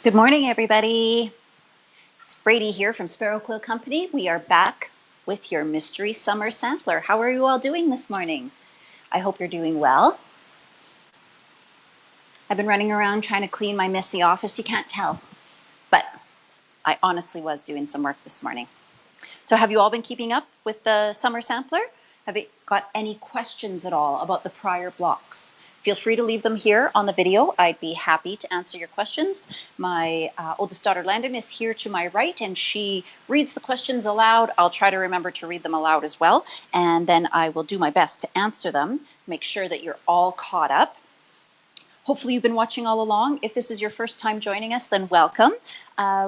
Good morning, everybody. It's Bradie here from Sparrow Quilt Company. We are back with your mystery summer sampler. How are you all doing this morning? I hope you're doing well. I've been running around trying to clean my messy office. You can't tell, but I honestly was doing some work this morning. So have you all been keeping up with the summer sampler? Have you got any questions at all about the prior blocks? Feel free to leave them here on the video. I'd be happy to answer your questions. My oldest daughter, Landon, is here to my right, and she reads the questions aloud. I'll try to remember to read them aloud as well, and then I will do my best to answer them, make sure that you're all caught up. Hopefully you've been watching all along. If this is your first time joining us, then welcome.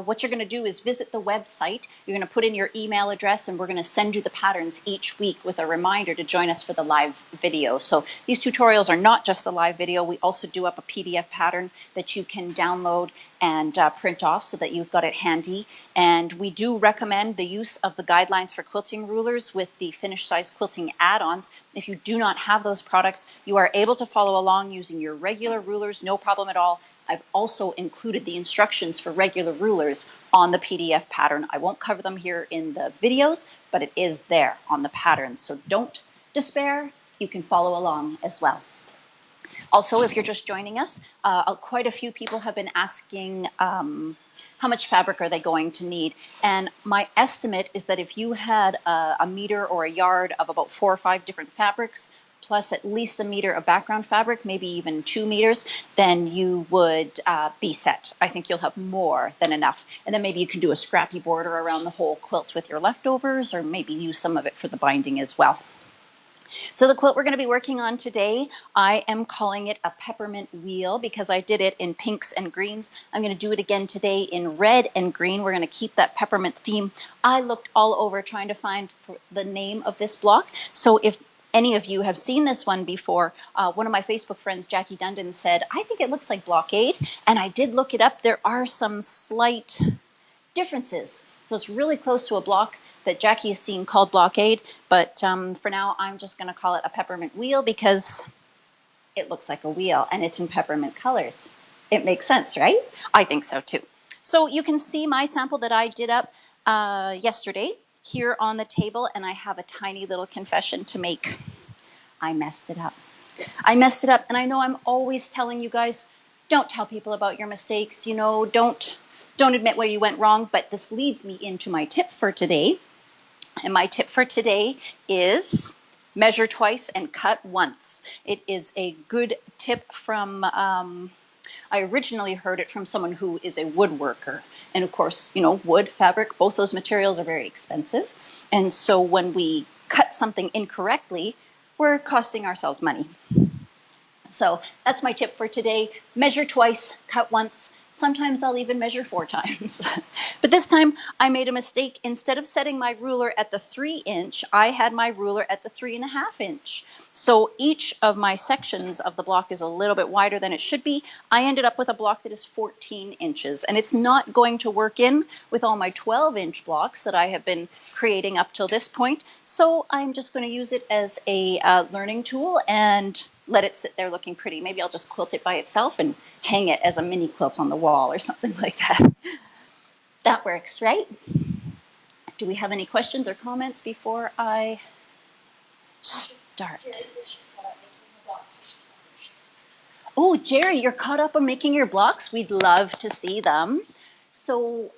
What you're going to do is visit the website. You're going to put in your email address, and we're going to send you the patterns each week with a reminder to join us for the live video. So these tutorials are not just the live video. We also do up a PDF pattern that you can download and print off so that you've got it handy. And we do recommend the use of the guidelines for quilting rulers with the finished size quilting add-ons. If you do not have those products, you are able to follow along using your regular rulers, no problem at all. I've also included the instructions for regular rulers on the PDF pattern. I won't cover them here in the videos, but it is there on the pattern. So don't despair, you can follow along as well. Also, if you're just joining us, quite a few people have been asking how much fabric are they going to need. And my estimate is that if you had a meter or a yard of about 4 or 5 different fabrics, plus at least a meter of background fabric, maybe even 2 meters, then you would be set. I think you'll have more than enough. And then maybe you can do a scrappy border around the whole quilt with your leftovers, or maybe use some of it for the binding as well. So the quilt we're going to be working on today, I am calling it a peppermint wheel because I did it in pinks and greens. I'm going to do it again today in red and green. We're going to keep that peppermint theme. I looked all over trying to find the name of this block. So if any of you have seen this one before, one of my Facebook friends, Jackie Dundon, said, I think it looks like blockade. And I did look it up. There are some slight differences. So it's really close to a block that Jackie has seen called blockade, but for now I'm just going to call it a peppermint wheel because it looks like a wheel and it's in peppermint colors. It makes sense, right? I think so too. So you can see my sample that I did up yesterday here on the table, and I have a tiny little confession to make. I messed it up. I messed it up, and I know I'm always telling you guys, don't tell people about your mistakes, you know, don't admit where you went wrong, but this leads me into my tip for today. And my tip for today is measure twice and cut once. It is a good tip from, I originally heard it from someone who is a woodworker. And of course, you know, wood, fabric, both those materials are very expensive. And so when we cut something incorrectly, we're costing ourselves money. So that's my tip for today. Measure twice, cut once. Sometimes I'll even measure 4 times. But this time I made a mistake. Instead of setting my ruler at the 3-inch, I had my ruler at the 3.5-inch. So each of my sections of the block is a little bit wider than it should be. I ended up with a block that is 14 inches, and it's not going to work in with all my 12-inch blocks that I have been creating up till this point. So I'm just going to use it as a learning tool and let it sit there looking pretty. Maybe I'll just quilt it by itself and hang it as a mini quilt on the wall or something like that. That works, right? Do we have any questions or comments before I start? Oh, Jerry, you're caught up on making your blocks? We'd love to see them. So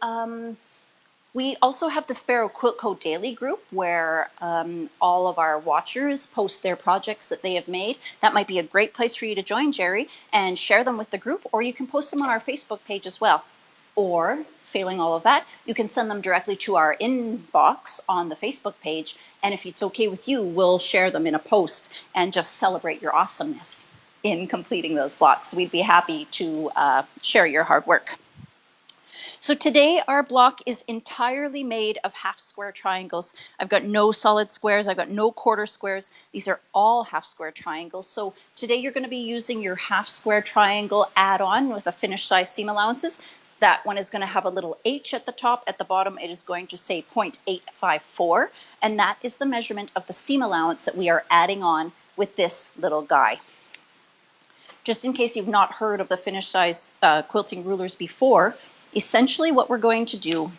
we also have the Sparrow Quilt Co Daily group where all of our watchers post their projects that they have made. That might be a great place for you to join, Jerry, and share them with the group, or you can post them on our Facebook page as well. Or, failing all of that, you can send them directly to our inbox on the Facebook page, and if it's okay with you, we'll share them in a post and just celebrate your awesomeness in completing those blocks. We'd be happy to share your hard work. So today our block is entirely made of half square triangles. I've got no solid squares, I've got no quarter squares. These are all half square triangles. So today you're going to be using your half square triangle add-on with a finished size seam allowances. That one is going to have a little H at the top. At the bottom it is going to say 0.854, and that is the measurement of the seam allowance that we are adding on with this little guy. just in case you've not heard of the finished size quilting rulers before, essentially what we're going to do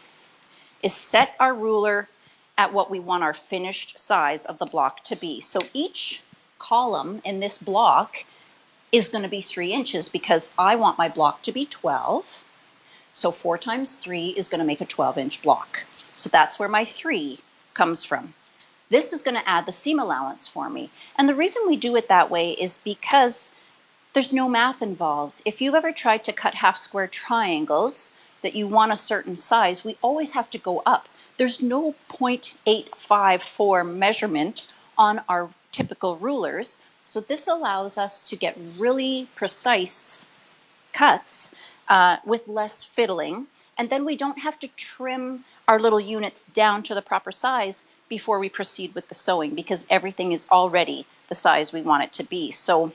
is set our ruler at what we want our finished size of the block to be. So each column in this block is going to be 3 inches because I want my block to be 12. So 4 times 3 is going to make a 12-inch block. So that's where my 3 comes from. This is going to add the seam allowance for me. And the reason we do it that way is because there's no math involved. If you've ever tried to cut half square triangles that you want a certain size, we always have to go up. There's no 0.854 measurement on our typical rulers. So this allows us to get really precise cuts with less fiddling. And then we don't have to trim our little units down to the proper size before we proceed with the sewing because everything is already the size we want it to be. So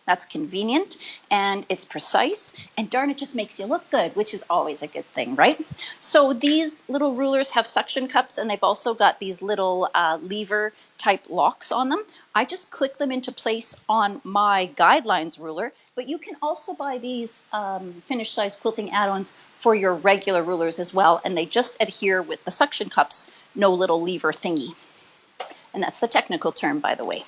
that's convenient and it's precise, and darn, it just makes you look good, which is always a good thing, right? So these little rulers have suction cups, and they've also got these little lever type locks on them. I just click them into place on my guidelines ruler, but you can also buy these finished size quilting add-ons for your regular rulers as well, and they just adhere with the suction cups, no little lever thingy. And that's the technical term, by the way.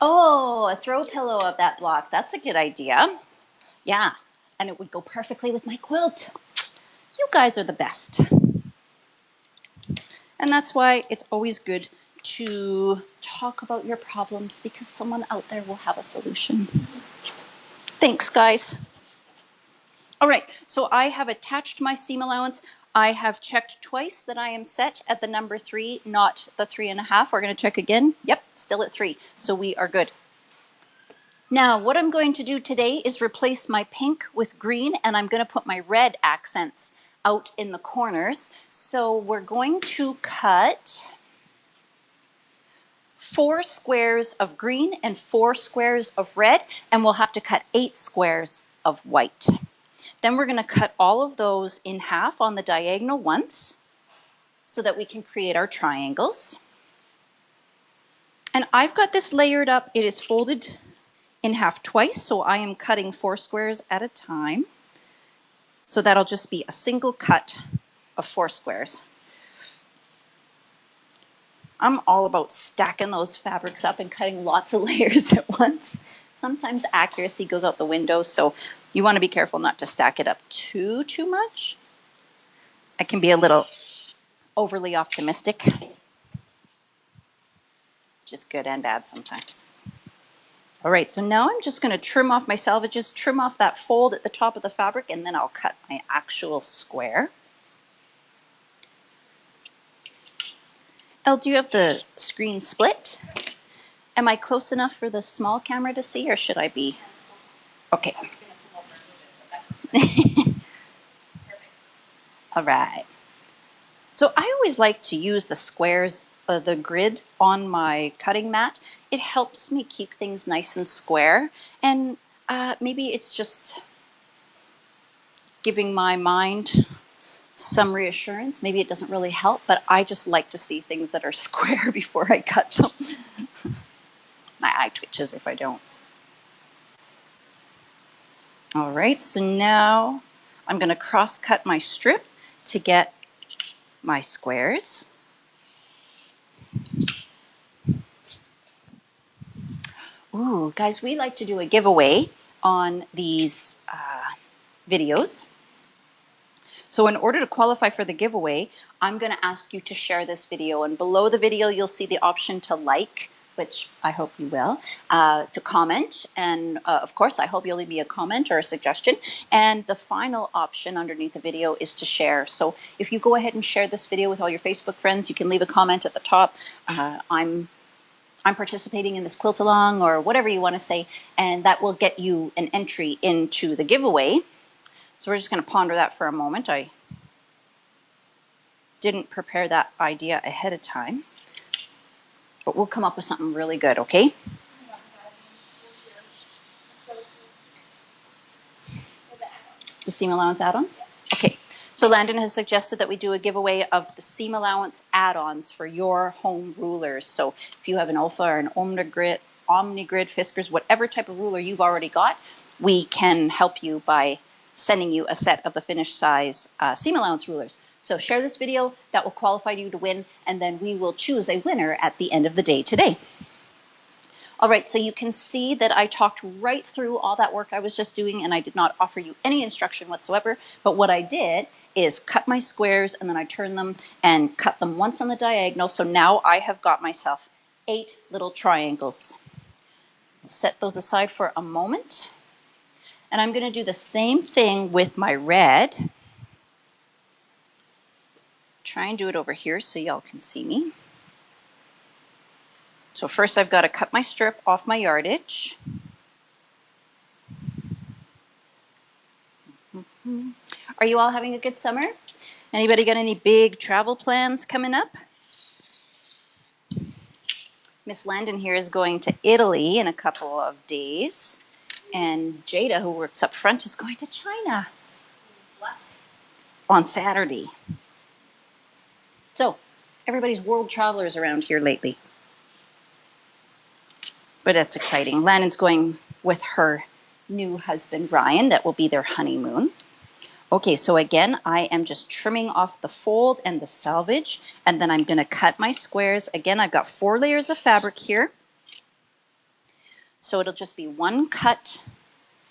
Oh, a throw pillow of that block. That's a good idea. Yeah, and it would go perfectly with my quilt. You guys are the best. And that's why it's always good to talk about your problems, because someone out there will have a solution. Thanks, guys. All right, so I have attached my seam allowance. I have checked twice that I am set at the number 3, not the 3.5. We're going to check again. Yep, still at 3. So we are good. Now, what I'm going to do today is replace my pink with green, and I'm going to put my red accents out in the corners. So we're going to cut 4 squares of green and 4 squares of red, and we'll have to cut 8 squares of white. Then we're going to cut all of those in half on the diagonal once so that we can create our triangles. And I've got this layered up. It is folded in half twice, so I am cutting 4 squares at a time. So that'll just be a single cut of 4 squares. I'm all about stacking those fabrics up and cutting lots of layers at once. Sometimes accuracy goes out the window, so you want to be careful not to stack it up too much. I can be a little overly optimistic, which is good and bad sometimes. All right, so now I'm just going to trim off my salvages, trim off that fold at the top of the fabric, and then I'll cut my actual square. Elle, do you have the screen split? Am I close enough for the small camera to see, or should I be? Okay. All right. So I always like to use the squares, the grid on my cutting mat. It helps me keep things nice and square. And maybe it's just giving my mind some reassurance. Maybe it doesn't really help, but I just like to see things that are square before I cut them. My eye twitches if I don't. All right, so now I'm going to cross-cut my strip to get my squares. Ooh, guys, we like to do a giveaway on these videos. So in order to qualify for the giveaway, I'm going to ask you to share this video. And below the video, you'll see the option to like, which I hope you will, to comment. And of course, I hope you'll leave me a comment or a suggestion. And the final option underneath the video is to share. So if you go ahead and share this video with all your Facebook friends, you can leave a comment at the top. I'm participating in this quilt along, or whatever you want to say, and that will get you an entry into the giveaway. So we're just going to ponder that for a moment. I didn't prepare that idea ahead of time, but we'll come up with something really good, okay? The seam allowance add-ons? Okay, So Landon has suggested that we do a giveaway of the Seam Allowance Add-Ons for your home rulers. So if you have an Alpha or an Omnigrid, Fiskars, whatever type of ruler you've already got, we can help you by sending you a set of the finished size Seam Allowance rulers. So share this video, that will qualify you to win, and then we will choose a winner at the end of the day today. All right, so you can see that I talked right through all that work I was just doing, and I did not offer you any instruction whatsoever. But what I did is cut my squares, and then I turned them and cut them once on the diagonal. So now I have got myself 8 little triangles. I'll set those aside for a moment. And I'm going to do the same thing with my red. Try and do it over here so y'all can see me. So first I've got to cut my strip off my yardage. Are you all having a good summer? Anybody got any big travel plans coming up? Miss Landon here is going to Italy in a couple of days. And Jada, who works up front, is going to China on Saturday. So everybody's world travelers around here lately. But that's exciting. Landon's going with her new husband, Ryan. That will be their honeymoon. Okay, so again, I am just trimming off the fold and the selvage, and then I'm going to cut my squares. Again, I've got 4 layers of fabric here. So it'll just be one cut.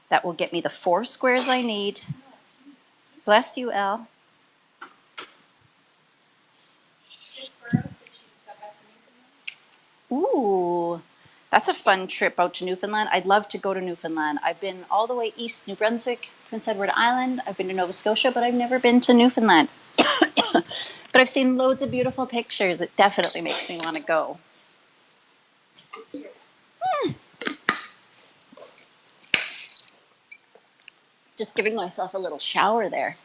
That will get me the 4 squares I need. Bless you, Elle. Ooh. That's a fun trip out to Newfoundland. I'd love to go to Newfoundland. I've been all the way east, New Brunswick, Prince Edward Island. I've been to Nova Scotia, but I've never been to Newfoundland. But I've seen loads of beautiful pictures. It definitely makes me want to go. Just giving myself a little shower there.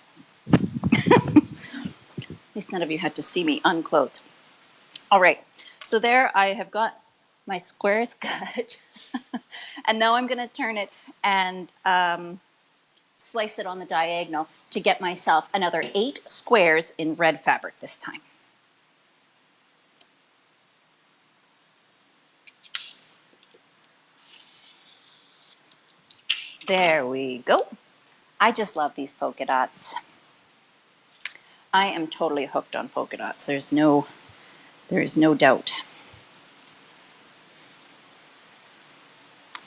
At least none of you had to see me unclothed. All right, so there I have got my squares cut. And now I'm going to turn it and slice it on the diagonal to get myself another 8 squares in red fabric this time. There we go. I just love these polka dots. I am totally hooked on polka dots. There is no doubt.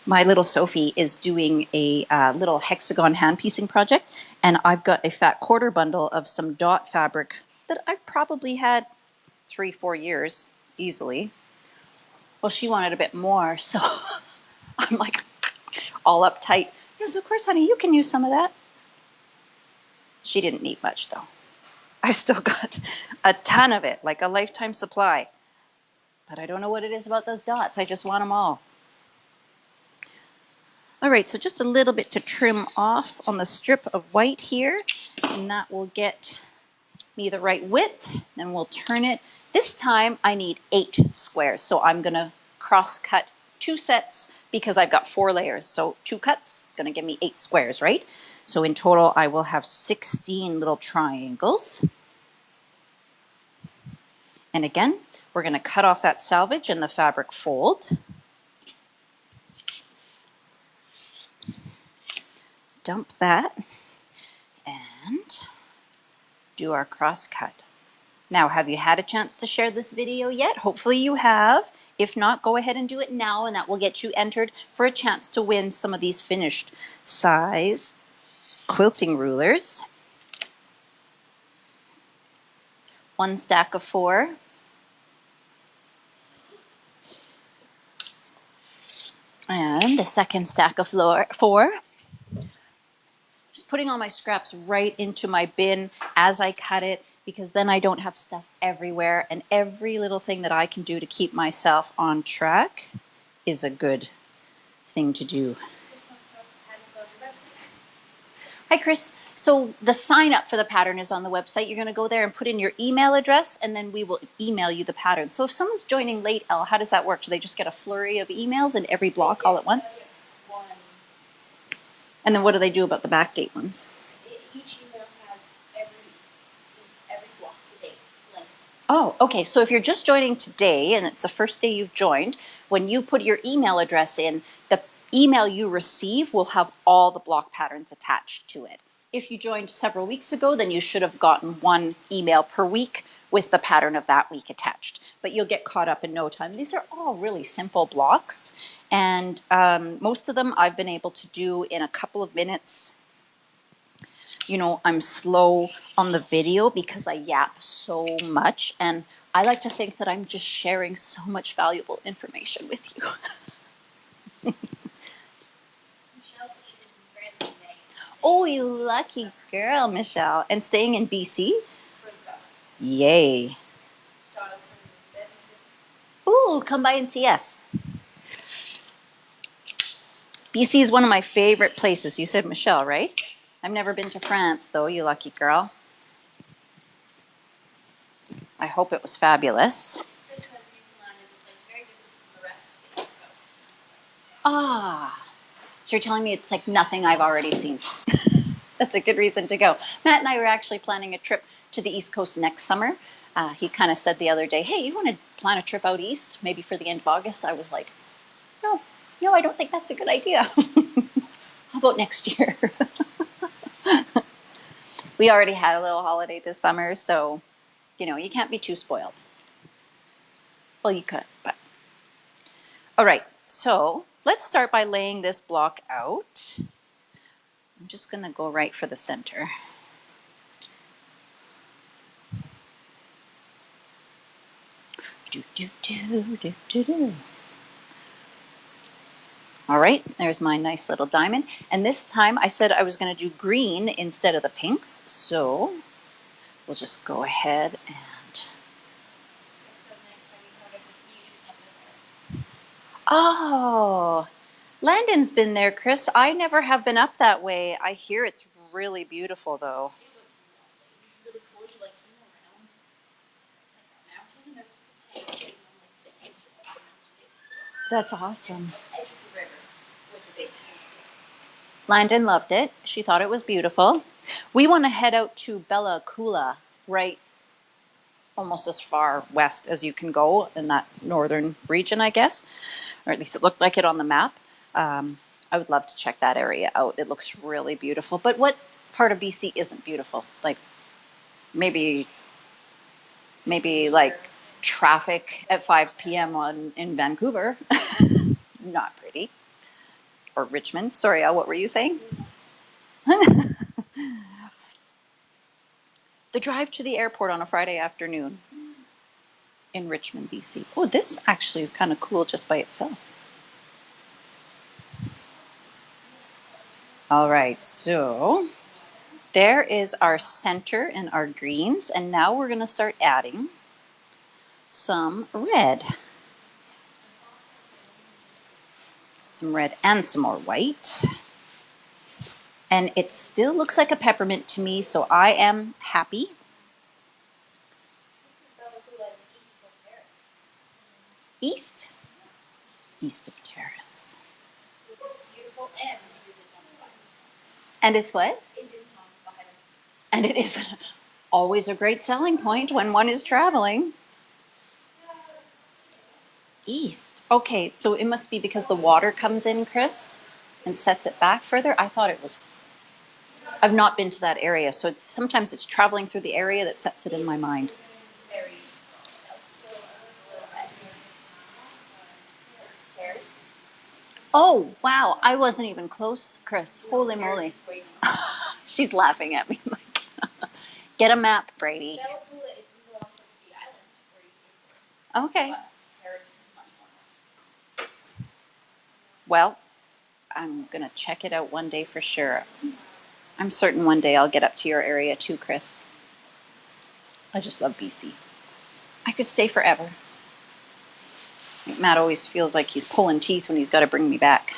My little Sophie is doing a little hexagon hand piecing project, and I've got a fat quarter bundle of some dot fabric that I've probably had 3-4 years easily. Well, she wanted a bit more, so I'm like all uptight. Yes, of course, honey, you can use some of that. She didn't need much, though. I've still got a ton of it, like a lifetime supply. But I don't know what it is about those dots. I just want them all. All right, so just a little bit to trim off on the strip of white here, and that will get me the right width. Then we'll turn it. This time I need 8 squares, so I'm going to cross cut 2 sets because I've got 4 layers. So 2 cuts, going to give me 8 squares, right? So in total, I will have 16 little triangles. And again, we're going to cut off that selvage and the fabric fold. Dump that and do our cross cut. Now, have you had a chance to share this video yet? Hopefully you have. If not, go ahead and do it now, and that will get you entered for a chance to win some of these finished size quilting rulers. 1 stack of 4. And a second stack of 4. Just putting all my scraps right into my bin as I cut it, because then I don't have stuff everywhere, and every little thing that I can do to keep myself on track is a good thing to do. Hi, Chris. So the sign up for the pattern is on the website. You're going to go there and put in your email address, and then we will email you the pattern. So if someone's joining late, Elle, how does that work? Do they just get a flurry of emails in every block all at once? And then what do they do about the backdate ones? Each email has every Oh, okay. So if you're just joining today and it's the first day you've joined, when you put your email address in, the email you receive will have all the block patterns attached to it. If you joined several weeks ago, then you should have gotten one email per week with the pattern of that week attached. But you'll get caught up in no time. These are all really simple blocks, and most of them I've been able to do in a couple of minutes. You know, I'm slow on the video because I yap so much, and I like to think that I'm just sharing so much valuable information with you. Oh, you lucky girl, Michelle. And staying in BC? Yay. Ooh, come by and see us. BC is one of my favorite places. You said Michelle, right? I've never been to France, though, you lucky girl. I hope it was fabulous. Ah, so you're telling me it's like nothing I've already seen. That's a good reason to go. Matt and I were actually planning a trip to the East Coast next summer. He kind of said the other day, hey, you want to plan a trip out east, maybe for the end of August? I was like, no, I don't think that's a good idea. How about next year? We already had a little holiday this summer, so, you know, you can't be too spoiled. Well, you could, but. All right, so let's start by laying this block out. I'm just going to go right for the center. All right, there's my nice little diamond. And this time I said I was going to do green instead of the pinks, so we'll just go ahead and... Oh, Landon's been there, Chris. I never have been up that way. I hear it's really beautiful, though. That's awesome. Landon loved it. She thought it was beautiful. We want to head out to Bella Coola, right almost as far west as you can go in that northern region, I guess. Or at least it looked like it on the map. I would love to check that area out. It looks really beautiful. But what part of BC isn't beautiful? Like maybe like traffic at 5 p.m. in Vancouver. Not pretty. Or Richmond. Sorry, Al, what were you saying? The drive to the airport on a Friday afternoon in Richmond, BC. Oh, this actually is kind of cool just by itself. All right, so there is our center and our greens, and now we're going to start adding some red. Some red and some more white. And it still looks like a peppermint to me, so I am happy. East? East of Terrace. It's beautiful and it's what? And it is always a great selling point when one is traveling. East. Okay, so it must be because the water comes in, Chris, and sets it back further. I thought it was... I've not been to that area, so sometimes it's traveling through the area that sets it in my mind. very southeast. This is Terrace. Oh, wow. I wasn't even close, Chris. Holy moly. She's laughing at me. Get a map, Bradie. Okay. Well, I'm going to check it out one day for sure. I'm certain one day I'll get up to your area too, Chris. I just love BC. I could stay forever. Matt always feels like he's pulling teeth when he's got to bring me back.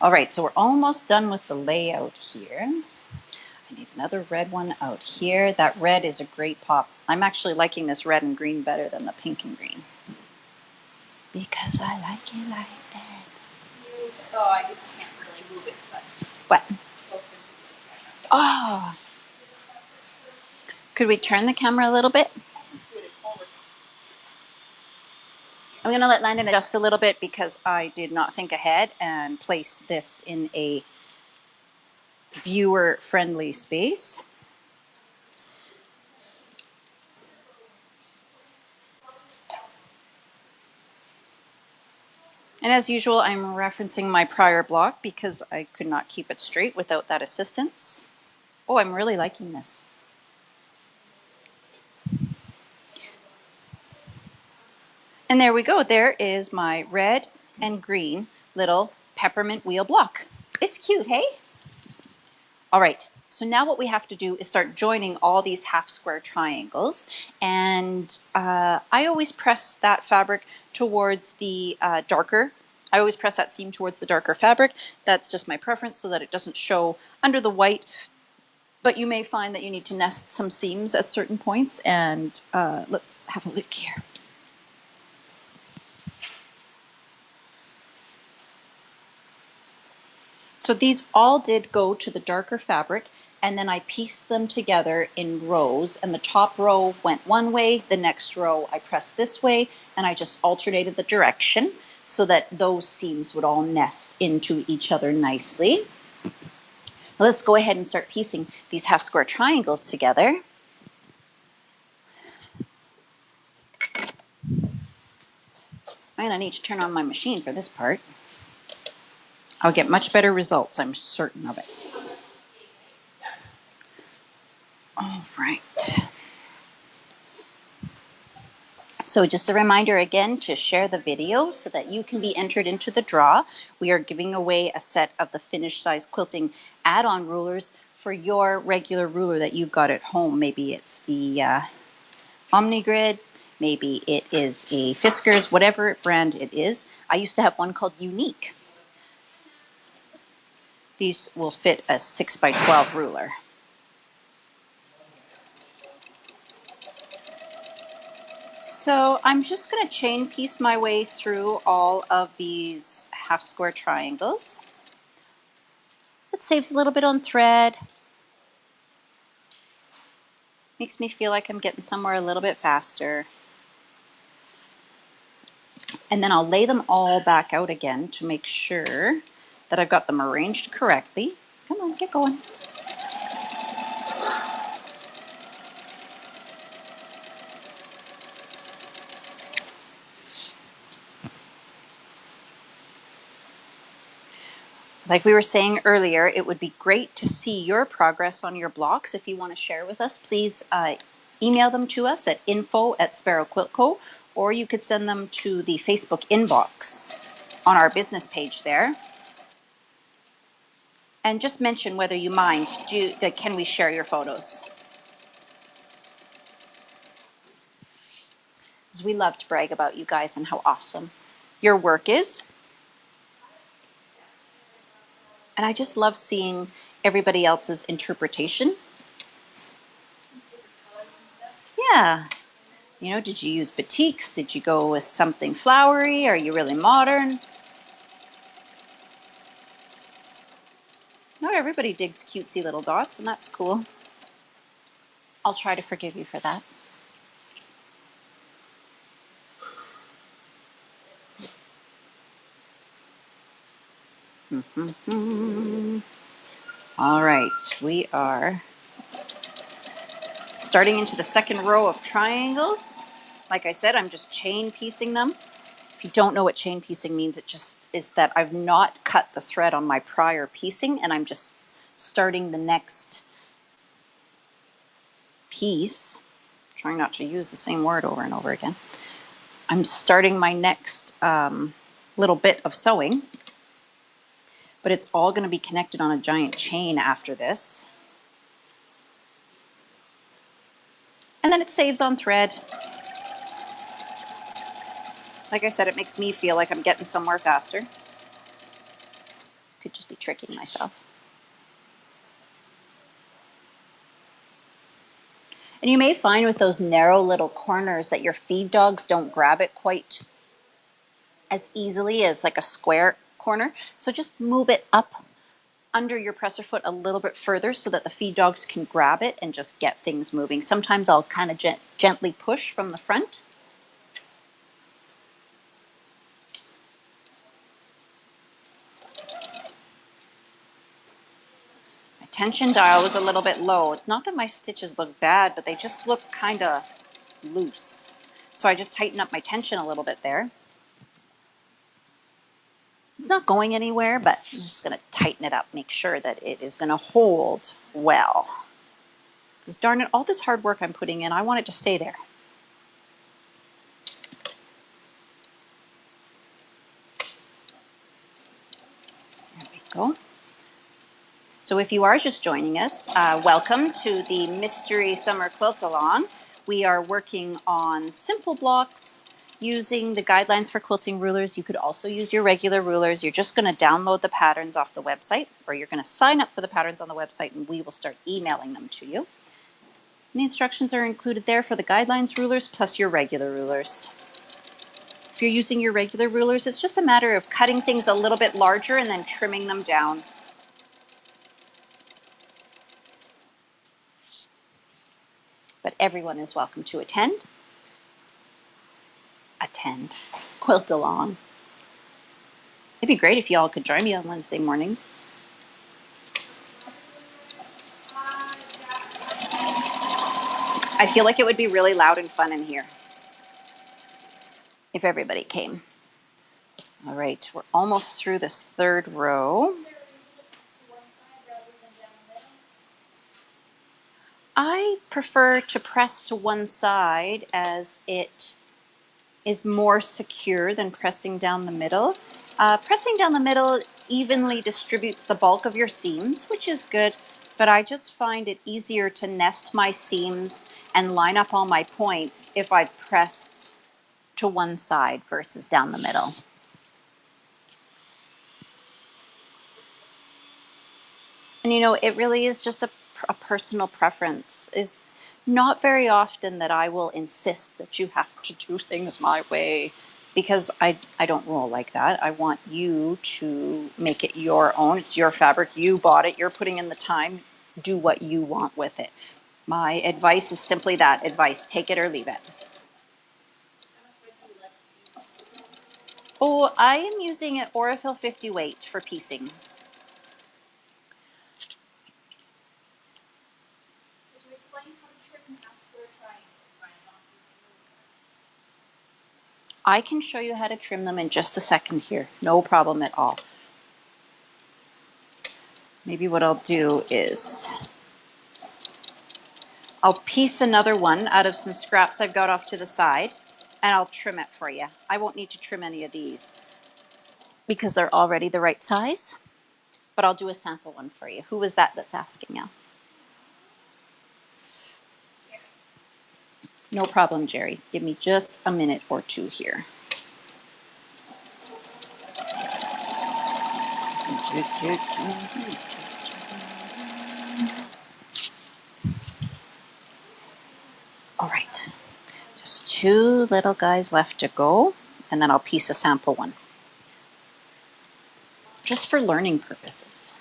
All right, so we're almost done with the layout here. I need another red one out here. That red is a great pop. I'm actually liking this red and green better than the pink and green. Because I like it like that. Oh, I guess I can't really move it, but... What? Oh, could we turn the camera a little bit? I'm going to let Landon adjust a little bit because I did not think ahead and place this in a viewer-friendly space. And as usual, I'm referencing my prior block because I could not keep it straight without that assistance. Oh, I'm really liking this. And there we go. There is my red and green little peppermint wheel block. It's cute, hey? All right. So now what we have to do is start joining all these half square triangles. And I always press that fabric towards the darker. I always press that seam towards the darker fabric. That's just my preference so that it doesn't show under the white. But you may find that you need to nest some seams at certain points. And let's have a look here. So these all did go to the darker fabric, and then I pieced them together in rows, and the top row went one way, the next row I pressed this way, and I just alternated the direction so that those seams would all nest into each other nicely. Let's go ahead and start piecing these half square triangles together. And I need to turn on my machine for this part. I'll get much better results, I'm certain of it. All right. So just a reminder again to share the video so that you can be entered into the draw. We are giving away a set of the finished size quilting add-on rulers for your regular ruler that you've got at home. Maybe it's the OmniGrid, maybe it is a Fiskars, whatever brand it is. I used to have one called Unique. These will fit a 6x12 ruler. So I'm just going to chain piece my way through all of these half square triangles. It saves a little bit on thread. Makes me feel like I'm getting somewhere a little bit faster. And then I'll lay them all back out again to make sure that I've got them arranged correctly. Come on, get going. Like we were saying earlier, it would be great to see your progress on your blocks. If you want to share with us, please email them to us at info@sparrowquiltco, or you could send them to the Facebook inbox on our business page there. And just mention whether you mind, can we share your photos? Because we love to brag about you guys and how awesome your work is. And I just love seeing everybody else's interpretation. Yeah. You know, did you use batiks? Did you go with something flowery? Are you really modern? Not everybody digs cutesy little dots, and that's cool. I'll try to forgive you for that. All right, we are starting into the second row of triangles. Like I said, I'm just chain piecing them. If you don't know what chain piecing means, it just is that I've not cut the thread on my prior piecing, and I'm just starting the next piece. Trying not to use the same word over and over again. I'm starting my next little bit of sewing, but it's all going to be connected on a giant chain after this. And then it saves on thread. Like I said, it makes me feel like I'm getting somewhere faster. Could just be tricking myself. And you may find with those narrow little corners that your feed dogs don't grab it quite as easily as like a square corner. So just move it up under your presser foot a little bit further so that the feed dogs can grab it and just get things moving. Sometimes I'll kind of gently push from the front. My tension dial was a little bit low. It's not that my stitches look bad, but they just look kind of loose. So I just tighten up my tension a little bit there. It's not going anywhere, but I'm just going to tighten it up, make sure that it is going to hold well. Because darn it, all this hard work I'm putting in, I want it to stay there. There we go. So if you are just joining us, welcome to the Mystery Summer Quilt Along. We are working on simple blocks using the guidelines for quilting rulers. You could also use your regular rulers. You're just going to download the patterns off the website, or you're going to sign up for the patterns on the website and we will start emailing them to you. And the instructions are included there for the guidelines rulers plus your regular rulers. If you're using your regular rulers, it's just a matter of cutting things a little bit larger and then trimming them down. But everyone is welcome to attend. Quilt along. It'd be great if you all could join me on Wednesday mornings. I feel like it would be really loud and fun in here if everybody came. All right, we're almost through this third row. I prefer to press to one side as it is more secure than pressing down the middle. Pressing down the middle evenly distributes the bulk of your seams, which is good, but I just find it easier to nest my seams and line up all my points if I pressed to one side versus down the middle. And you know, it really is just a personal preference. Is not very often that I will insist that you have to do things my way, because I don't roll like that. I want you to make it your own. It's your fabric. You bought it. You're putting in the time. Do what you want with it. My advice is simply that advice. Take it or leave it. Oh, I am using an Aurifil 50 weight for piecing. I can show you how to trim them in just a second here. No problem at all. Maybe what I'll do is I'll piece another one out of some scraps I've got off to the side, and I'll trim it for you. I won't need to trim any of these because they're already the right size, but I'll do a sample one for you. Who was that that's asking now? No problem, Jerry. Give me just a minute or two here. All right, just two little guys left to go, and then I'll piece a sample one, just for learning purposes.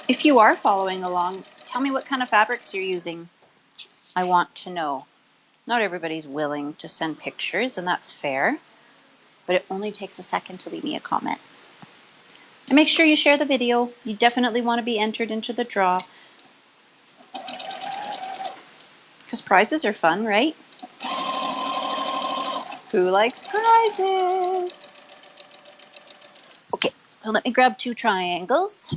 If you are following along, tell me what kind of fabrics you're using. I want to know. Not everybody's willing to send pictures, and that's fair, but it only takes a second to leave me a comment. And make sure you share the video. You definitely want to be entered into the draw, because prizes are fun, right? Who likes prizes? Okay, so let me grab two triangles.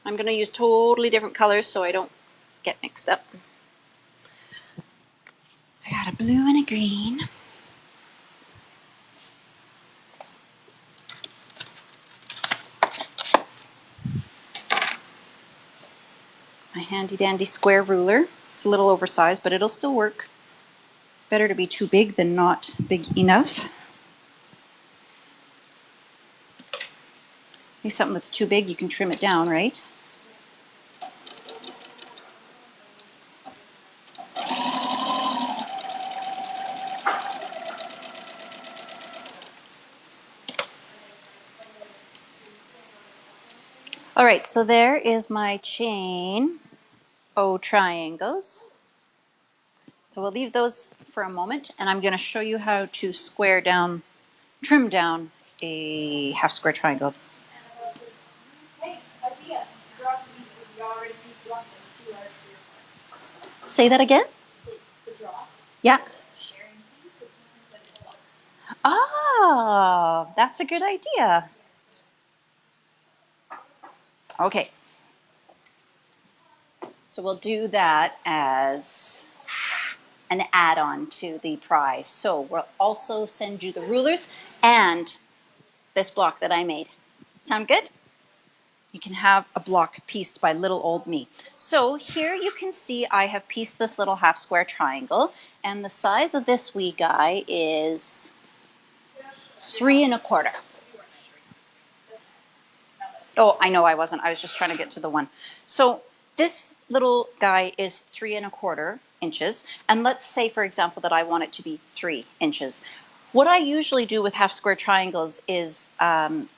I'm going to use totally different colors so I don't get mixed up. I got a blue and a green. My handy dandy square ruler. It's a little oversized, but it'll still work. Better to be too big than not big enough. Maybe something that's too big, you can trim it down, right? All right, so there is my chain O triangles. So we'll leave those for a moment, and I'm going to show you how to trim down a half square triangle. Hey, idea. Drop these. We already used block that's too large for your part. Say that again? The drop. Yeah. Sharing thing with this block. Ah, that's a good idea. Okay. So we'll do that as an add-on to the prize. So we'll also send you the rulers and this block that I made. Sound good? You can have a block pieced by little old me. So here you can see I have pieced this little half square triangle, and the size of this wee guy is 3 1/4. Oh, I know I wasn't. I was just trying to get to the one. So this little guy is 3 1/4 inches. And let's say, for example, that I want it to be 3 inches. What I usually do with half square triangles is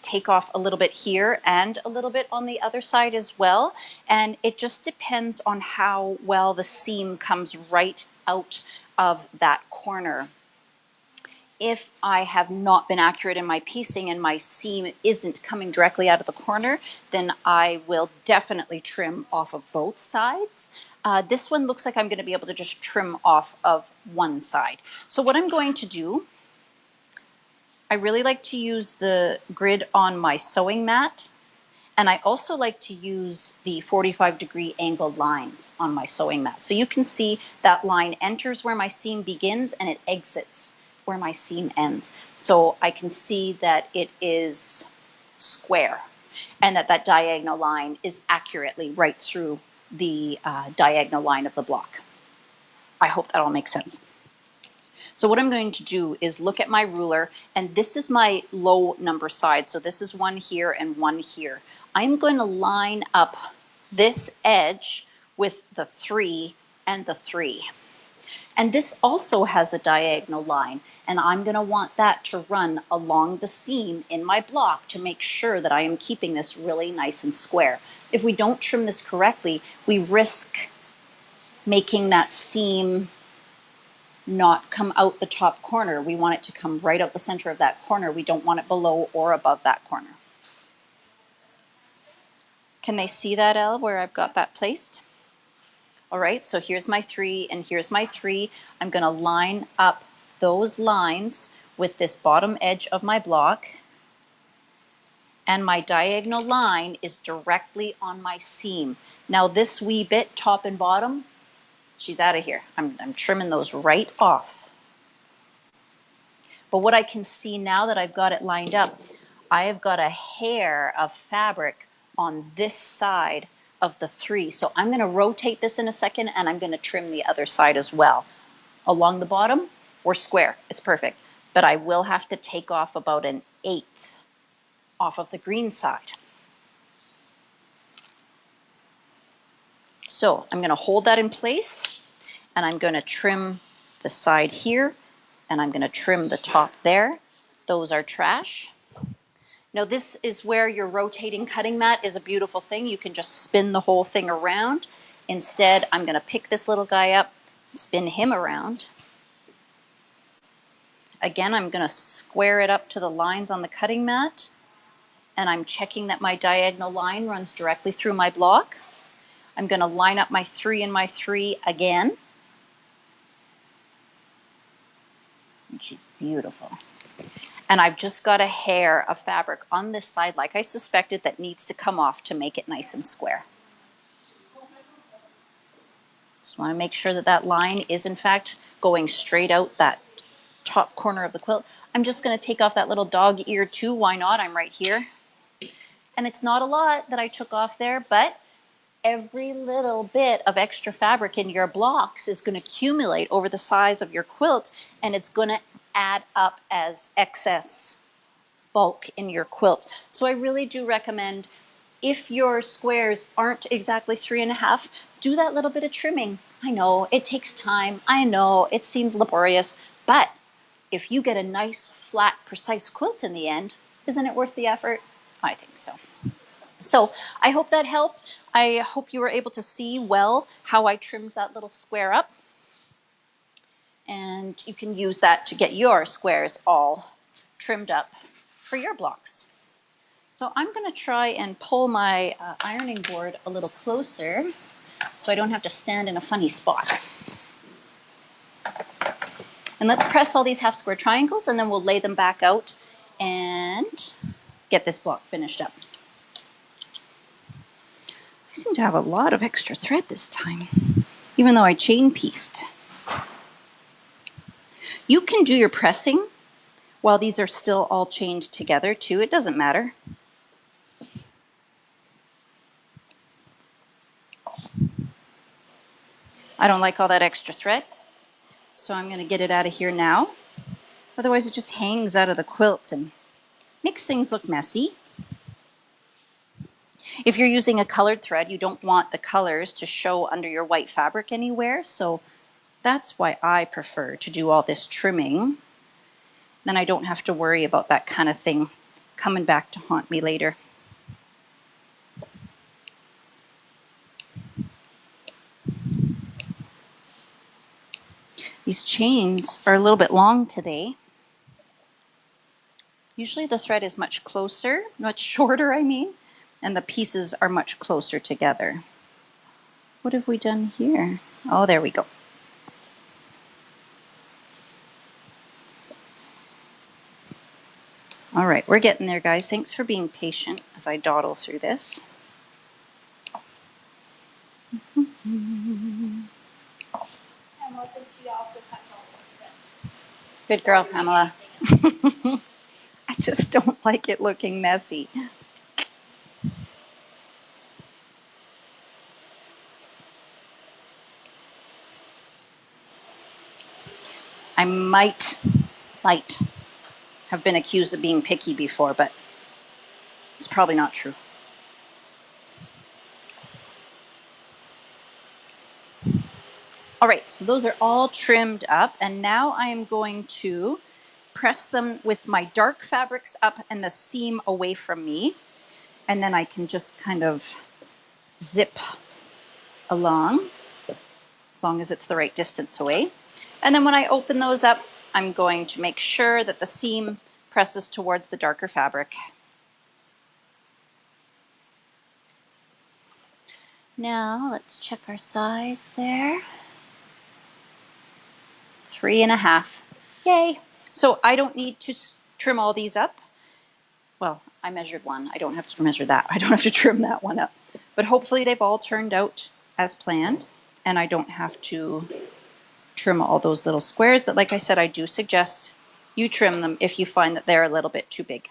take off a little bit here and a little bit on the other side as well. And it just depends on how well the seam comes right out of that corner. If I have not been accurate in my piecing and my seam isn't coming directly out of the corner, then I will definitely trim off of both sides. This one looks like I'm going to be able to just trim off of one side. So what I'm going to do, I really like to use the grid on my sewing mat, and I also like to use the 45-degree angled lines on my sewing mat. So you can see that line enters where my seam begins and it exits where my seam ends. So I can see that it is square and that diagonal line is accurately right through the diagonal line of the block. I hope that all makes sense. So what I'm going to do is look at my ruler, and this is my low number side. So this is one here and one here. I'm going to line up this edge with the 3 and the 3. And this also has a diagonal line, and I'm going to want that to run along the seam in my block to make sure that I am keeping this really nice and square. If we don't trim this correctly, we risk making that seam not come out the top corner. We want it to come right out the center of that corner. We don't want it below or above that corner. Can they see that, Elle, where I've got that placed? All right, so here's my 3 and here's my 3. I'm going to line up those lines with this bottom edge of my block, and my diagonal line is directly on my seam. Now this wee bit, top and bottom, she's out of here. I'm trimming those right off. But what I can see now that I've got it lined up, I have got a hair of fabric on this side of the 3. So I'm going to rotate this in a second, and I'm going to trim the other side as well. Along the bottom, we're square. It's perfect. But I will have to take off about 1/8 off of the green side. So I'm going to hold that in place, and I'm going to trim the side here, and I'm going to trim the top there. Those are trash. Now this is where your rotating cutting mat is a beautiful thing. You can just spin the whole thing around. Instead, I'm going to pick this little guy up, spin him around. Again, I'm going to square it up to the lines on the cutting mat, and I'm checking that my diagonal line runs directly through my block. I'm going to line up my 3 and my 3 again. And she's beautiful. And I've just got a hair of fabric on this side, like I suspected, that needs to come off to make it nice and square. Just want to make sure that that line is in fact going straight out that top corner of the quilt. I'm just going to take off that little dog ear too. Why not? I'm right here. And it's not a lot that I took off there, but every little bit of extra fabric in your blocks is going to accumulate over the size of your quilt, and it's going to add up as excess bulk in your quilt. So I really do recommend, if your squares aren't exactly 3 1/2, do that little bit of trimming. I know it takes time. I know it seems laborious, but if you get a nice, flat, precise quilt in the end, isn't it worth the effort? I think so. So I hope that helped. I hope you were able to see well how I trimmed that little square up. And you can use that to get your squares all trimmed up for your blocks. So I'm going to try and pull my ironing board a little closer so I don't have to stand in a funny spot. And let's press all these half square triangles and then we'll lay them back out and get this block finished up. I seem to have a lot of extra thread this time, even though I chain pieced. You can do your pressing while these are still all chained together too. It doesn't matter. I don't like all that extra thread, so I'm going to get it out of here now. Otherwise it just hangs out of the quilt and makes things look messy. If you're using a colored thread, you don't want the colors to show under your white fabric anywhere, so that's why I prefer to do all this trimming. Then I don't have to worry about that kind of thing coming back to haunt me later. These chains are a little bit long today. Usually the thread is much closer, much shorter I mean, and the pieces are much closer together. What have we done here? Oh, there we go. All right, we're getting there, guys. Thanks for being patient as I dawdle through this. Pamela says she also cuts all the threads. Good girl, Pamela. I just don't like it looking messy. I might have been accused of being picky before, but it's probably not true. All right, so those are all trimmed up, and now I am going to press them with my dark fabrics up and the seam away from me, and then I can just kind of zip along, as long as it's the right distance away. And then when I open those up, I'm going to make sure that the seam presses towards the darker fabric. Now let's check our size there. 3.5. Yay! So I don't need to trim all these up. Well, I measured one. I don't have to measure that. I don't have to trim that one up. But hopefully they've all turned out as planned, and I don't have to trim all those little squares. But like I said, I do suggest you trim them if you find that they're a little bit too big.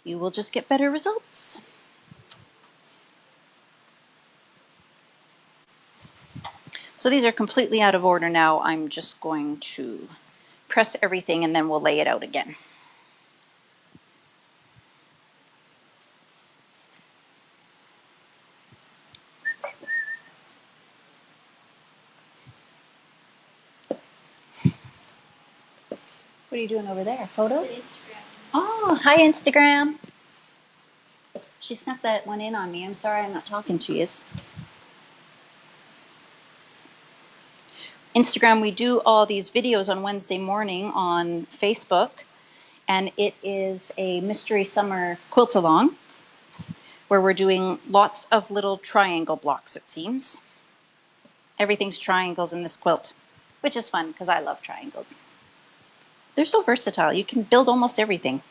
You will just get better results. So these are completely out of order now. I'm just going to press everything and then we'll lay it out again. What are you doing over there? Photos? Instagram. Oh, hi Instagram. She snuck that one in on me. I'm sorry I'm not talking to you. Instagram, we do all these videos on Wednesday morning on Facebook, and it is a mystery summer quilt along where we're doing lots of little triangle blocks, it seems. Everything's triangles in this quilt, which is fun because I love triangles. They're so versatile. You can build almost everything.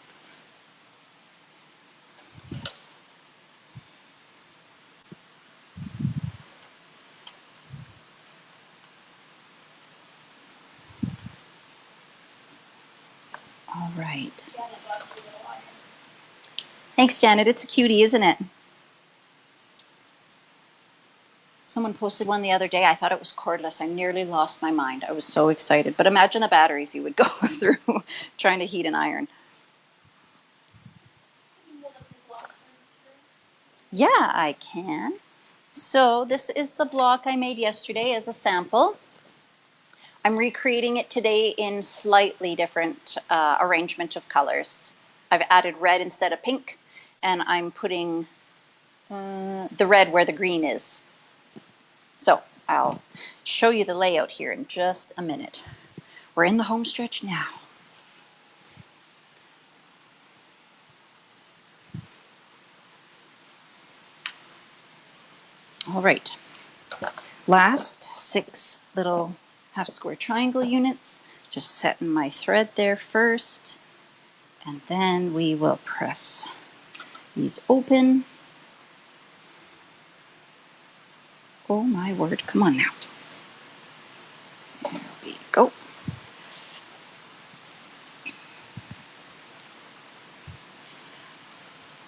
All right. Janet loves the little iron. Thanks, Janet. It's a cutie, isn't it? Someone posted one the other day. I thought it was cordless. I nearly lost my mind. I was so excited. But imagine the batteries you would go through trying to heat an iron. Can you hold up your block on Instagram? Yeah, I can. So this is the block I made yesterday as a sample. I'm recreating it today in slightly different arrangement of colors. I've added red instead of pink, and I'm putting the red where the green is. So I'll show you the layout here in just a minute. We're in the home stretch now. All right, last 6 little half square triangle units. Just setting my thread there first, and then we will press these open. Oh my word, come on now. There we go.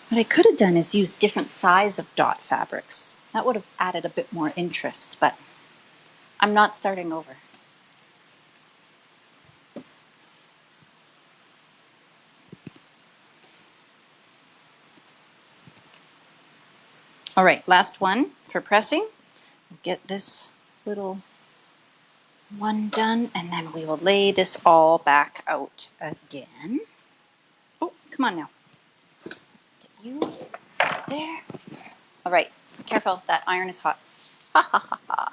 What I could have done is use different size of dot fabrics. That would have added a bit more interest, but I'm not starting over. All right, last one for pressing. We'll get this little one done, and then we will lay this all back out again. Oh, come on now. Get you there. All right, careful, that iron is hot. Ha ha ha ha.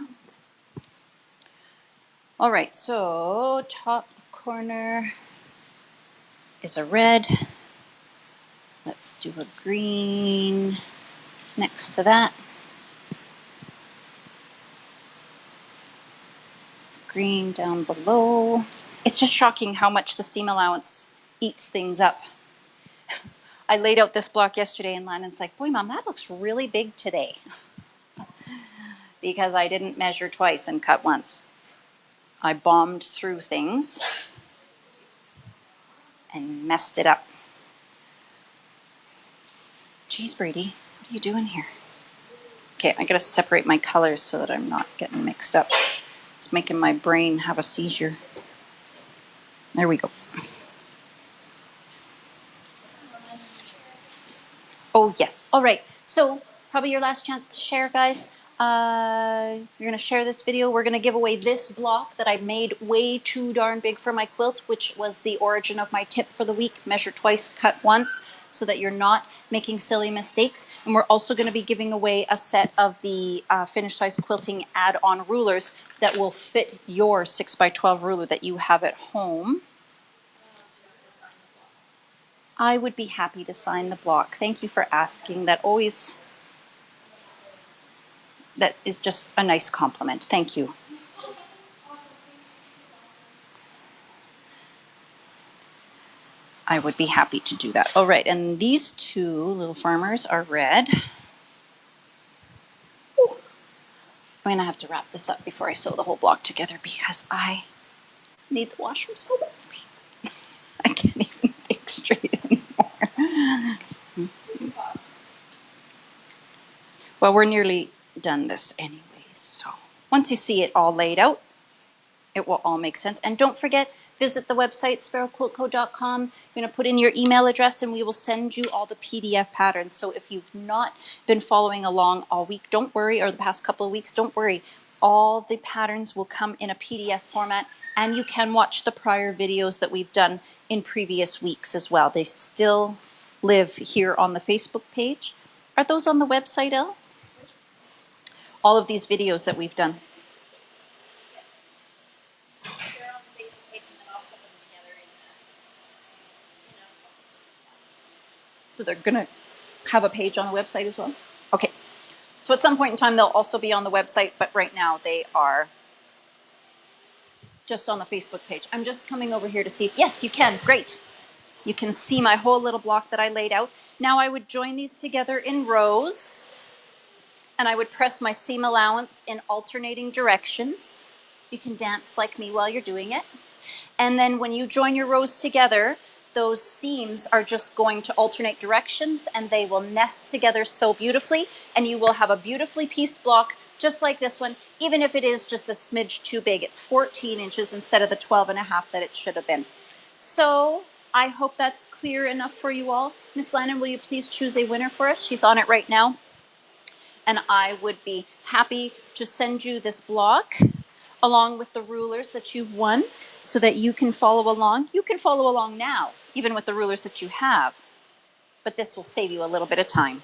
All right, so top corner is a red. Let's do a green next to that. Green down below. It's just shocking how much the seam allowance eats things up. I laid out this block yesterday and Landon's like, boy, Mom, that looks really big today. Because I didn't measure twice and cut once. I bombed through things and messed it up. Geez, Bradie, what are you doing here? Okay, I gotta separate my colors so that I'm not getting mixed up. It's making my brain have a seizure. There we go. Oh, yes. All right. So probably your last chance to share, guys. You're going to share this video. We're going to give away this block that I made way too darn big for my quilt, which was the origin of my tip for the week. Measure twice, cut once, so that you're not making silly mistakes. And we're also going to be giving away a set of the finished size quilting add-on rulers that will fit your 6x12 ruler that you have at home. I would be happy to sign the block. Thank you for asking. That is just a nice compliment. Thank you. I would be happy to do that. All right, and these 2 little farmers are red. Ooh. I'm gonna have to wrap this up before I sew the whole block together because I need the washroom so badly. I can't even think straight anymore. Well, we're nearly done this anyways, so once you see it all laid out, it will all make sense. And don't forget, visit the website, sparrowquiltco.com. You're going to put in your email address and we will send you all the PDF patterns. So if you've not been following along all week, don't worry, or the past couple of weeks, don't worry. All the patterns will come in a PDF format, and you can watch the prior videos that we've done in previous weeks as well. They still live here on the Facebook page. Are those on the website, Elle? All of these videos that we've done. So they're going to have a page on the website as well? Okay. So at some point in time, they'll also be on the website, but right now they are just on the Facebook page. I'm just coming over here to see if, yes, you can. Great. You can see my whole little block that I laid out. Now I would join these together in rows, and I would press my seam allowance in alternating directions. You can dance like me while you're doing it. And then when you join your rows together, those seams are just going to alternate directions and they will nest together so beautifully, and you will have a beautifully pieced block just like this one, even if it is just a smidge too big. It's 14 inches instead of the 12.5 that it should have been. So I hope that's clear enough for you all. Miss Lannon, will you please choose a winner for us? She's on it right now. And I would be happy to send you this block along with the rulers that you've won so that you can follow along. You can follow along now, even with the rulers that you have. but this will save you a little bit of time.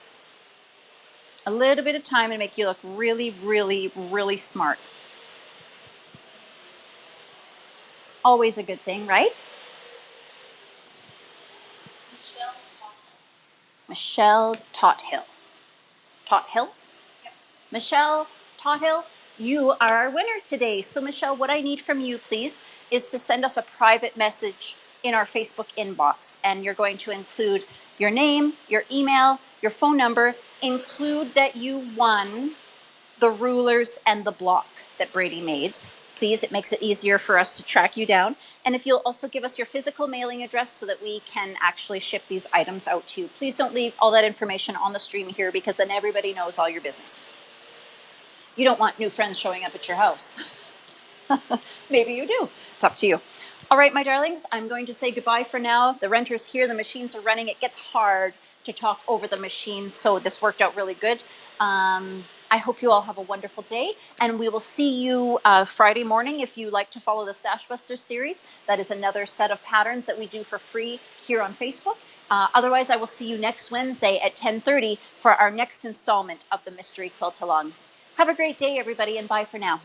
A little bit of time and make you look really, really, really smart. Always a good thing, right? Michelle Tothill. Tothill? Yep. Michelle Tothill, you are our winner today. So Michelle, what I need from you, please, is to send us a private message in our Facebook inbox. And you're going to include your name, your email, your phone number, include that you won the rulers and the block that Bradie made. Please, it makes it easier for us to track you down. And if you'll also give us your physical mailing address so that we can actually ship these items out to you. Please don't leave all that information on the stream here because then everybody knows all your business. You don't want new friends showing up at your house. Maybe you do. It's up to you. All right, my darlings, I'm going to say goodbye for now. The renter's here. The machines are running. It gets hard to talk over the machines, so this worked out really good. I hope you all have a wonderful day, and we will see you Friday morning if you like to follow the Stash Busters series. That is another set of patterns that we do for free here on Facebook. Otherwise, I will see you next Wednesday at 10:30 for our next installment of the Mystery Quilt Along. Have a great day, everybody, and bye for now.